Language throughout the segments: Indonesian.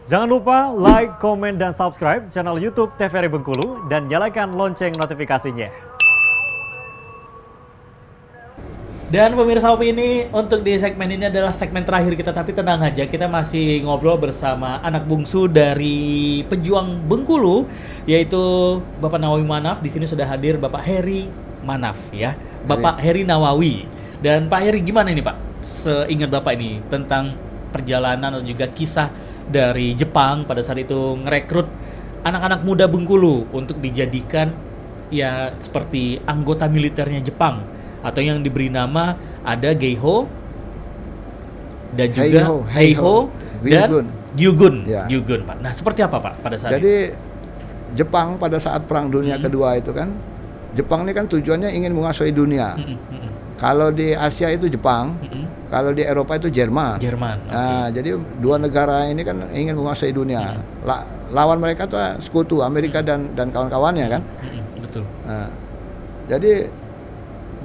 Jangan lupa like, komen, dan subscribe channel YouTube TVRI Bengkulu dan nyalakan lonceng notifikasinya. Dan pemirsa Opini ini untuk di segmen ini adalah segmen terakhir kita, tapi tenang aja, kita masih ngobrol bersama anak bungsu dari pejuang Bengkulu, yaitu Bapak Nawawi Manaf. Di sini sudah hadir Bapak Heri Manaf ya, Bapak Heri Nawawi. Dan Pak Heri, gimana ini Pak? Seingat Bapak ini tentang perjalanan atau juga kisah dari Jepang pada saat itu ngerekrut anak-anak muda Bengkulu untuk dijadikan ya seperti anggota militernya Jepang, atau yang diberi nama ada Geiho dan juga Heiho dan Gyugun. Ya. Gyugun, Pak. Nah, seperti apa Pak pada saat itu? Jadi Jepang pada saat Perang Dunia Kedua itu kan, Jepang ini kan tujuannya ingin menguasai dunia. Kalau di Asia itu Jepang, kalau di Eropa itu Jerman. Nah, jadi dua negara ini kan ingin menguasai dunia. Lawan mereka tuh sekutu Amerika dan kawan-kawannya kan. Betul. Nah, jadi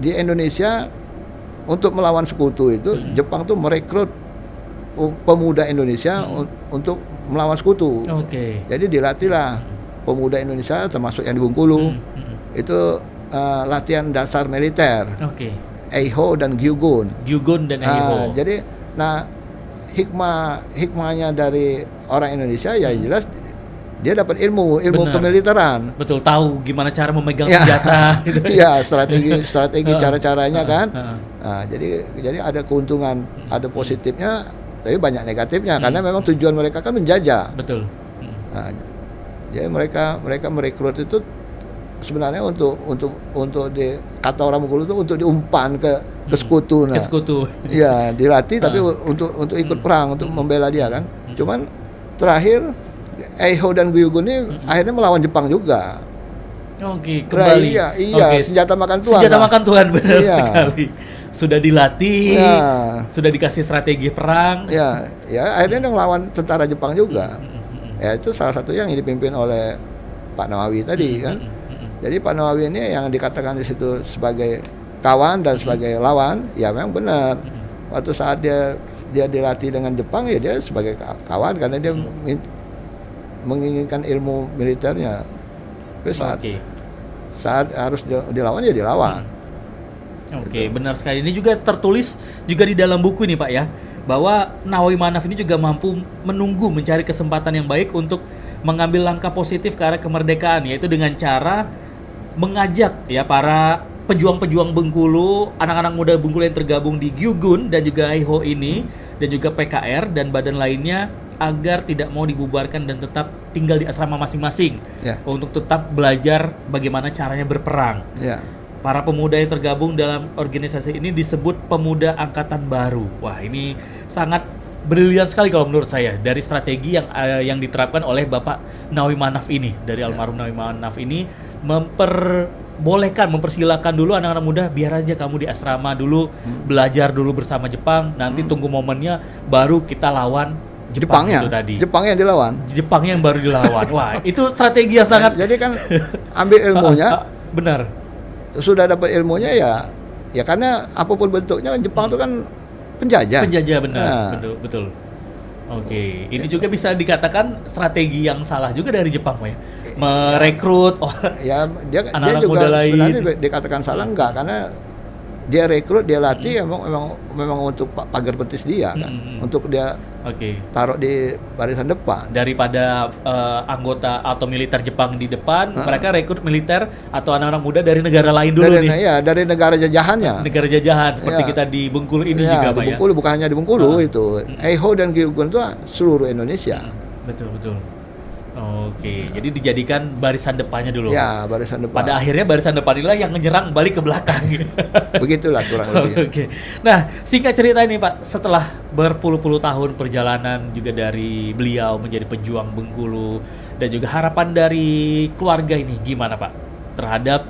di Indonesia untuk melawan sekutu itu Jepang tuh merekrut pemuda Indonesia untuk melawan sekutu. Jadi dilatihlah pemuda Indonesia termasuk yang di Bengkulu itu latihan dasar militer. Eiho dan Gyugun. Dan Eiho. Jadi hikmahnya dari orang Indonesia ya jelas dia dapat ilmu kemiliteran. Betul, tahu gimana cara memegang senjata gitu. Iya, strategi cara-caranya kan. Nah, jadi ada keuntungan, ada positifnya, tapi banyak negatifnya karena memang tujuan mereka kan menjajah. Betul. Nah, jadi mereka merekrut itu sebenarnya untuk di kata orang Bengkulu itu untuk diumpan ke sekutu. Ke sekutu. Iya, dilatih tapi untuk ikut perang, untuk membela dia kan. Cuman terakhir Eiho dan Gyugun ini akhirnya melawan Jepang juga. Kembali. Iya, senjata makan Tuhan. Senjata makan Tuhan, benar sekali. Sudah dilatih, sudah dikasih strategi perang. Ya, akhirnya ngelawan tentara Jepang juga. Ya, itu salah satu yang dipimpin oleh Pak Nawawi tadi kan. Jadi Pak Nawawi ini yang dikatakan di situ sebagai kawan dan sebagai lawan, ya memang benar. Waktu saat dia dilatih dengan Jepang ya dia sebagai kawan karena dia menginginkan ilmu militernya. Tapi saat harus dilawan ya dilawan. Benar sekali. Ini juga tertulis juga di dalam buku ini Pak ya, bahwa Nawawi Manaf ini juga mampu menunggu mencari kesempatan yang baik untuk mengambil langkah positif ke arah kemerdekaan, yaitu dengan cara mengajak ya para pejuang-pejuang Bengkulu, anak-anak muda Bengkulu yang tergabung di Gyugun dan juga Eiho ini, dan juga PKR dan badan lainnya agar tidak mau dibubarkan dan tetap tinggal di asrama masing-masing untuk tetap belajar bagaimana caranya berperang. Para pemuda yang tergabung dalam organisasi ini disebut Pemuda Angkatan Baru. Wah, ini sangat brilian sekali kalau menurut saya dari strategi yang diterapkan oleh Bapak Nawawi Manaf ini, dari almarhum Nawawi Manaf ini mempersilakan dulu anak-anak muda, biar aja kamu di asrama dulu, belajar dulu bersama Jepang, nanti tunggu momennya baru kita lawan Jepangnya, itu tadi. Jepang yang dilawan. Jepang yang baru dilawan. Wah, itu strategi yang sangat. Jadi kan ambil ilmunya. Benar. Sudah dapat ilmunya ya karena apapun bentuknya Jepang itu kan penjajah. Penjajah, benar. Betul. Ini juga bisa dikatakan strategi yang salah juga dari Jepang, Pak ya. Merekrut dia anak-anak juga muda lain. Sebenarnya dikatakan salah enggak, karena dia rekrut, dia latih memang untuk pagar betis dia kan, untuk dia taruh di barisan depan. Daripada anggota atau militer Jepang di depan, mereka rekrut militer atau anak-anak muda dari negara lain dulu dari negara jajahannya. Negara jajahan seperti kita di Bengkulu ini juga, Pak di Bengkulu, bukan hanya di Bengkulu itu. Eiho dan Gyugun itu seluruh Indonesia. Betul. Jadi dijadikan barisan depannya dulu. Ya, barisan depan. Pada akhirnya barisan depan inilah yang menyerang balik ke belakang. Begitulah kurang lebih. Nah, singkat cerita ini Pak, setelah berpuluh-puluh tahun perjalanan juga dari beliau menjadi pejuang Bengkulu dan juga harapan dari keluarga ini gimana Pak terhadap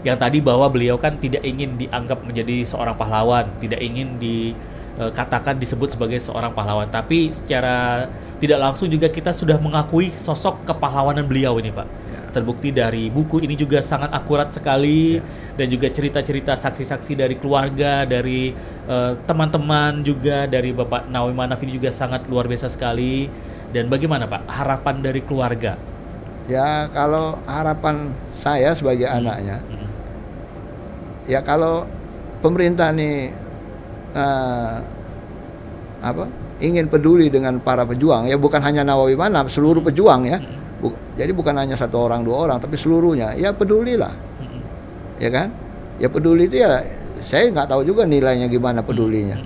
yang tadi bahwa beliau kan tidak ingin dianggap menjadi seorang pahlawan, tidak ingin dikatakan disebut sebagai seorang pahlawan, tapi secara tidak langsung juga kita sudah mengakui sosok kepahlawanan beliau ini Pak. Terbukti dari buku ini juga sangat akurat sekali, dan juga cerita-cerita saksi-saksi dari keluarga, dari teman-teman juga dari Bapak Nawawi Manaf ini juga sangat luar biasa sekali. Dan bagaimana Pak harapan dari keluarga? Ya kalau harapan saya sebagai anaknya, ya kalau pemerintah nih ingin peduli dengan para pejuang, ya bukan hanya Nawawi Manaf, seluruh pejuang ya. Jadi bukan hanya satu orang dua orang, tapi seluruhnya. Ya pedulilah, ya kan? Ya peduli itu ya, saya nggak tahu juga nilainya gimana pedulinya.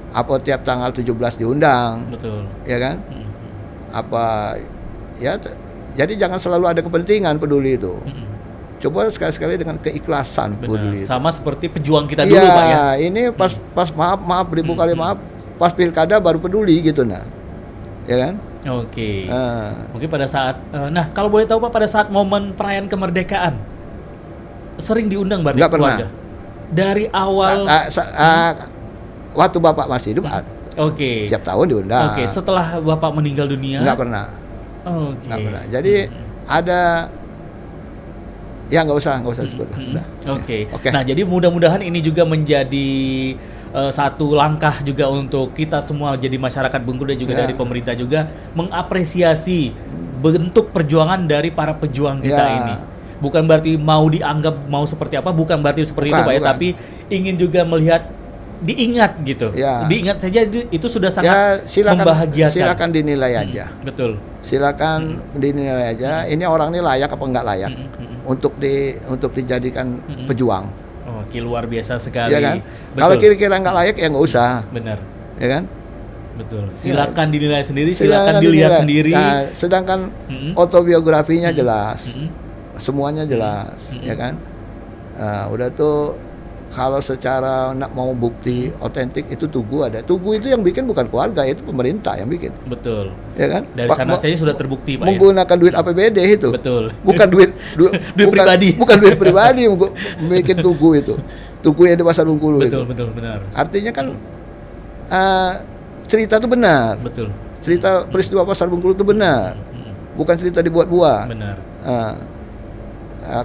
Apa tiap tanggal 17 diundang, Betul. ya kan? Apa ya? Jadi jangan selalu ada kepentingan peduli itu. Coba sekali-sekali dengan keikhlasan peduli. Sama seperti pejuang kita dulu Pak ya. Ini pas maaf ribu kali maaf, pas pilkada baru peduli gitu ya kan? Oke. Mungkin pada saat, nah kalau boleh tahu Pak, pada saat momen perayaan kemerdekaan sering diundang berarti Nggak pernah. keluarga? Dari awal. Waktu Bapak masih hidup, Oke. tiap tahun diundang. Oke. Setelah Bapak meninggal dunia? Nggak pernah. Oke. Nggak pernah. Jadi ada, ya nggak usah disebut. Oke. Oke. Nah jadi mudah-mudahan ini juga menjadi satu langkah juga untuk kita semua jadi masyarakat Bengkulu dan juga dari pemerintah juga mengapresiasi bentuk perjuangan dari para pejuang kita ini. Bukan berarti mau dianggap mau seperti apa, bukan berarti seperti itu Pak ya, tapi ingin juga melihat diingat gitu. Diingat saja itu sudah sangat membahagiakan. Silakan dinilai aja. Betul. Silakan dinilai aja. Ini orang ini layak apa enggak layak untuk dijadikan pejuang. Oke, luar biasa sekali. Ya kan? Kalau kira-kira nggak layak ya nggak usah. Benar. Ya kan? Betul. Silakan dinilai sendiri, silakan dilihat sendiri. Nah, sedangkan autobiografinya jelas, semuanya jelas, ya kan? Nah, udah tuh kalau secara mau bukti otentik itu Tugu ada. Tugu itu yang bikin bukan keluarga, itu pemerintah yang bikin. Betul. Ya kan? Dari sana saja sudah terbukti Pak. Menggunakan duit APBD itu. Betul. Bukan duit pribadi. Bukan duit pribadi bikin Tugu itu. Tugu yang di Pasar Bengkulu itu. Betul, benar. Artinya kan cerita itu benar. Betul. Cerita peristiwa Pasar Bengkulu itu benar. Bukan cerita dibuat-buat. Benar.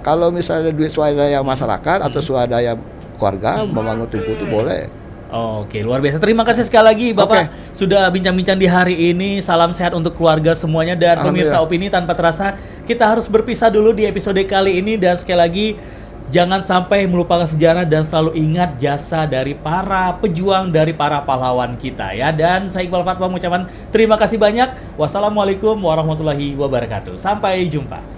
Kalau misalnya duit swadaya masyarakat atau swadaya keluarga membangun Tugu itu boleh. Oke, luar biasa. Terima kasih sekali lagi Bapak sudah bincang-bincang di hari ini. Salam sehat untuk keluarga semuanya dan pemirsa Opini Tanpa Terasa. Kita harus berpisah dulu di episode kali ini dan sekali lagi jangan sampai melupakan sejarah dan selalu ingat jasa dari para pejuang, dari para pahlawan kita ya. Dan saya Iqbal Fatwa mengucapkan terima kasih banyak. Wassalamualaikum warahmatullahi wabarakatuh. Sampai jumpa.